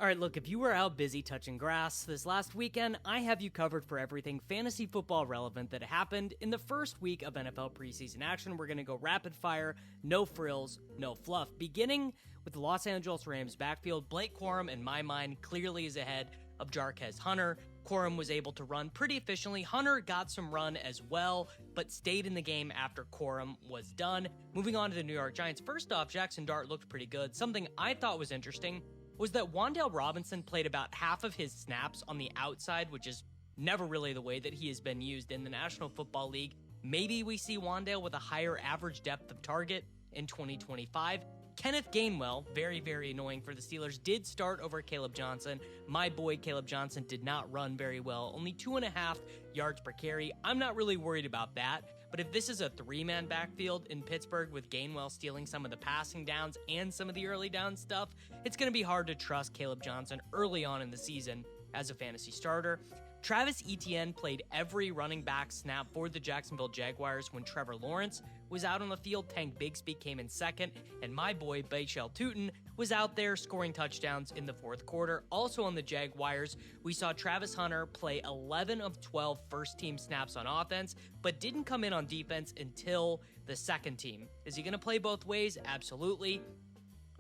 Alright, look, if you were out busy touching grass this last weekend, I have you covered for everything fantasy football relevant that happened in the first week of NFL preseason action. We're going to go rapid fire, no frills, no fluff. Beginning with the Los Angeles Rams backfield, Blake Corum, in my mind, clearly is ahead of Jarquez Hunter. Corum was able to run pretty efficiently. Hunter got some run as well, but stayed in the game after Corum was done. Moving on to the New York Giants. First off, Jackson Dart looked pretty good. Something I thought was interesting was that Wan'Dale Robinson played about half of his snaps on the outside, which is never really the way that he has been used in the National Football League. Maybe we see Wan'Dale with a higher average depth of target in 2025. Kenneth Gainwell, very, very annoying for the Steelers, did start over Caleb Johnson. My boy Caleb Johnson did not run very well, only 2.5 yards per carry. I'm not really worried about that, but if this is a three-man backfield in Pittsburgh with Gainwell stealing some of the passing downs and some of the early down stuff, it's going to be hard to trust Caleb Johnson early on in the season as a fantasy starter. Travis Etienne played every running back snap for the Jacksonville Jaguars when Trevor Lawrence was out on the field. Tank Bigsby came in second, and my boy Bashard Smith was out there scoring touchdowns in the fourth quarter. Also on the Jaguars, we saw Travis Hunter play 11 of 12 first-team snaps on offense, but didn't come in on defense until the second team. Is he going to play both ways? Absolutely.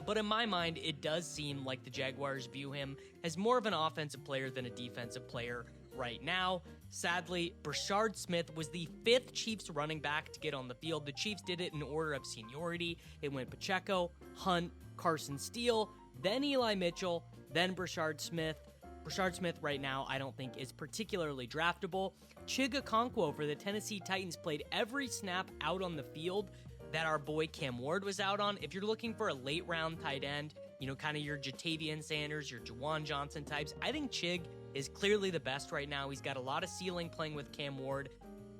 But in my mind, it does seem like the Jaguars view him as more of an offensive player than a defensive player right now. Sadly, Bashard Smith was the fifth Chiefs running back to get on the field. The Chiefs did it in order of seniority. It went Pacheco, Hunt, Carson Steele, then Eli Mitchell, then Bashard Smith. Rashad Smith right now I don't think is particularly draftable. Chig Okonkwo for the Tennessee Titans played every snap out on the field that our boy Cam Ward was out on. If you're looking for a late round tight end, kind of your Jatavian Sanders, your Juwan Johnson types, I think Chig is clearly the best right now. He's got a lot of ceiling playing with Cam Ward.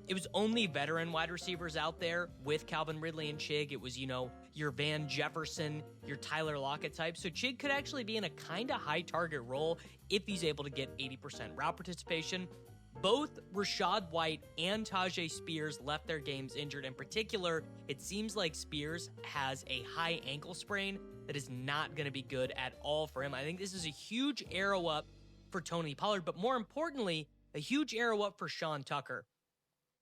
It was only veteran wide receivers out there with Calvin Ridley and Chig. It was, your Van Jefferson, your Tyler Lockett type. So Chig could actually be in a kind of high target role if he's able to get 80% route participation. Both Rashad White and Tajay Spears left their games injured. In particular, it seems like Spears has a high ankle sprain that is not going to be good at all for him. I think this is a huge arrow up for Tony Pollard, but more importantly, a huge arrow up for Sean Tucker.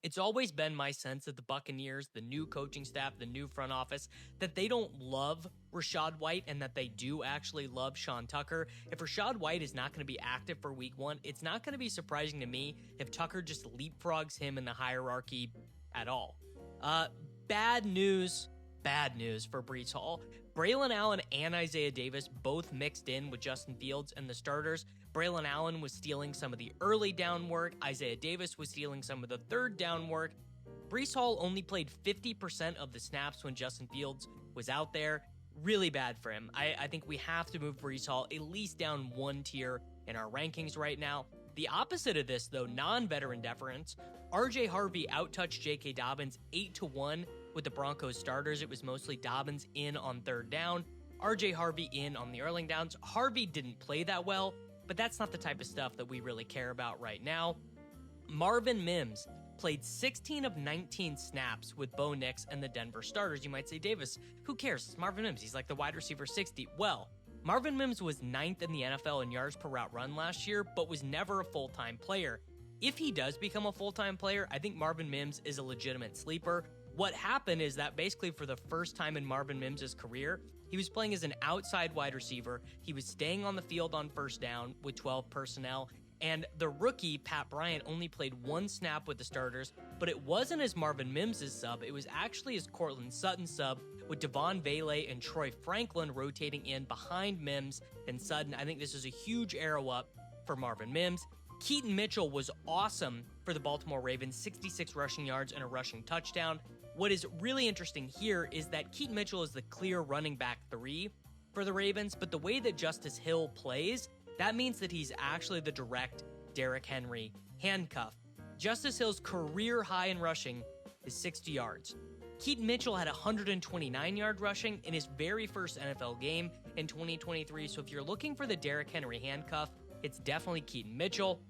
It's always been my sense that the Buccaneers, the new coaching staff, the new front office, that they don't love Rashad White and that they do actually love Sean Tucker. If Rashad White is not going to be active for week one, it's not going to be surprising to me if Tucker just leapfrogs him in the hierarchy at all. Bad news for Bryce Hall. Braylon Allen and Isaiah Davis both mixed in with Justin Fields and the starters. Braylon Allen was stealing some of the early down work. Isaiah Davis was stealing some of the third down work. Bryce Hall only played 50% of the snaps when Justin Fields was out there. Really bad for him. I think we have to move Bryce Hall at least down one tier in our rankings right now. The opposite of this, though, non-veteran deference, RJ Harvey outtouched J.K. Dobbins 8-1 with the Broncos starters. It was mostly Dobbins in on third down, RJ Harvey in on the early downs. Harvey didn't play that well, but that's not the type of stuff that we really care about right now. Marvin Mims played 16 of 19 snaps with Bo Nix and the Denver starters. You might say, Davis, who cares? It's Marvin Mims. He's like the wide receiver 60. Well, Marvin Mims was 9th in the NFL in yards per route run last year, but was never a full-time player. If he does become a full-time player, I think Marvin Mims is a legitimate sleeper. What happened is that basically for the first time in Marvin Mims' career, he was playing as an outside wide receiver. He was staying on the field on first down with 12 personnel. And the rookie, Pat Bryant, only played one snap with the starters, but it wasn't as Marvin Mims' sub. It was actually as Cortland Sutton sub with Devon Vele and Troy Franklin rotating in behind Mims and Sutton. I think this is a huge arrow up for Marvin Mims. Keaton Mitchell was awesome for the Baltimore Ravens, 66 rushing yards and a rushing touchdown. What is really interesting here is that Keaton Mitchell is the clear running back 3 for the Ravens, but the way that Justice Hill plays, that means that he's actually the direct Derrick Henry handcuff. Justice Hill's career high in rushing is 60 yards. Keaton Mitchell had 129-yard rushing in his very first NFL game in 2023, so if you're looking for the Derrick Henry handcuff, it's definitely Keaton Mitchell.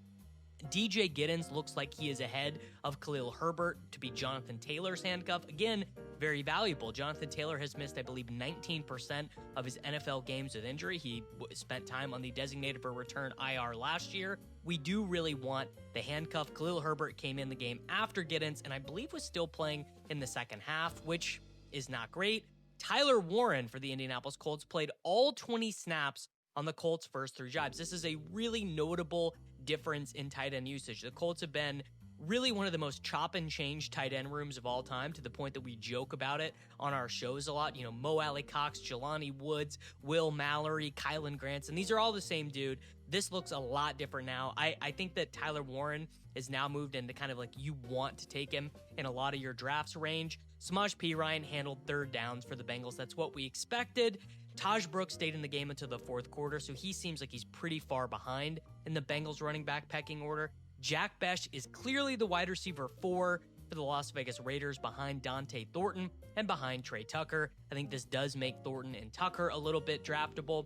DJ Giddens looks like he is ahead of Khalil Herbert to be Jonathan Taylor's handcuff. Again, very valuable. Jonathan Taylor has missed, I believe, 19% of his NFL games with injury. He spent time on the designated for return IR last year. We do really want the handcuff. Khalil Herbert came in the game after Giddens, and I believe was still playing in the second half, which is not great. Tyler Warren for the Indianapolis Colts played all 20 snaps on the Colts' first 3 drives. This is a really notable difference in tight end usage. The Colts have been really one of the most chop and change tight end rooms of all time, to the point that we joke about it on our shows a lot. You know, Mo Alley Cox, Jelani Woods, Will Mallory, Kylan Granson. These are all the same dude. This looks a lot different now. I think that Tyler Warren is now moved into kind of like you want to take him in a lot of your drafts range. Samaj P. Ryan handled 3rd downs for the Bengals. That's what we expected. Taj Brooks stayed in the game until the 4th quarter, so he seems like he's pretty far behind in the Bengals running back pecking order. Jack Bech is clearly the wide receiver 4 for the Las Vegas Raiders, behind Dante Thornton and behind Trey Tucker. I think this does make Thornton and Tucker a little bit draftable.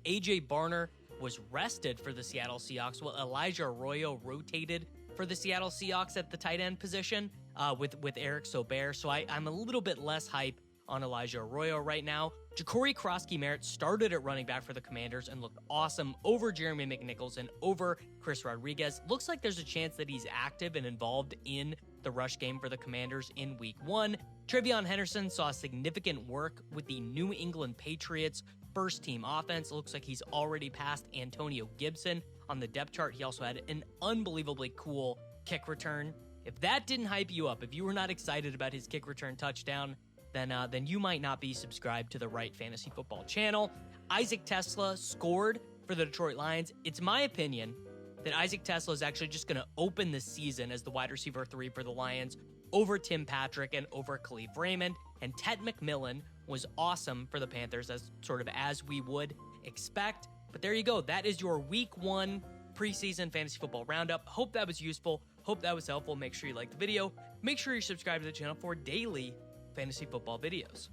AJ Barner was rested for the Seattle Seahawks, while Elijah Arroyo rotated for the Seattle Seahawks at the tight end position with Eric Sober. So I'm a little bit less hype on Elijah Arroyo right now. Ja'Cory Krosky-Merritt started at running back for the Commanders and looked awesome over Jeremy McNichols and over Chris Rodriguez. Looks like there's a chance that he's active and involved in the rush game for the Commanders in Week 1. Trevion Henderson saw significant work with the New England Patriots first-team offense. It looks like he's already passed Antonio Gibson on the depth chart. He also had an unbelievably cool kick return. If that didn't hype you up, if you were not excited about his kick return touchdown, then you might not be subscribed to the right fantasy football channel. Isaac Tesla scored for the Detroit Lions. It's my opinion that Isaac Tesla is actually just going to open the season as the wide receiver 3 for the Lions over Tim Patrick and over Khalif Raymond. And Ted McMillan was awesome for the Panthers, as we would expect. But there you go. That is your Week 1 preseason fantasy football roundup. Hope that was useful. Hope that was helpful. Make sure you like the video. Make sure you subscribe to the channel for daily fantasy football videos.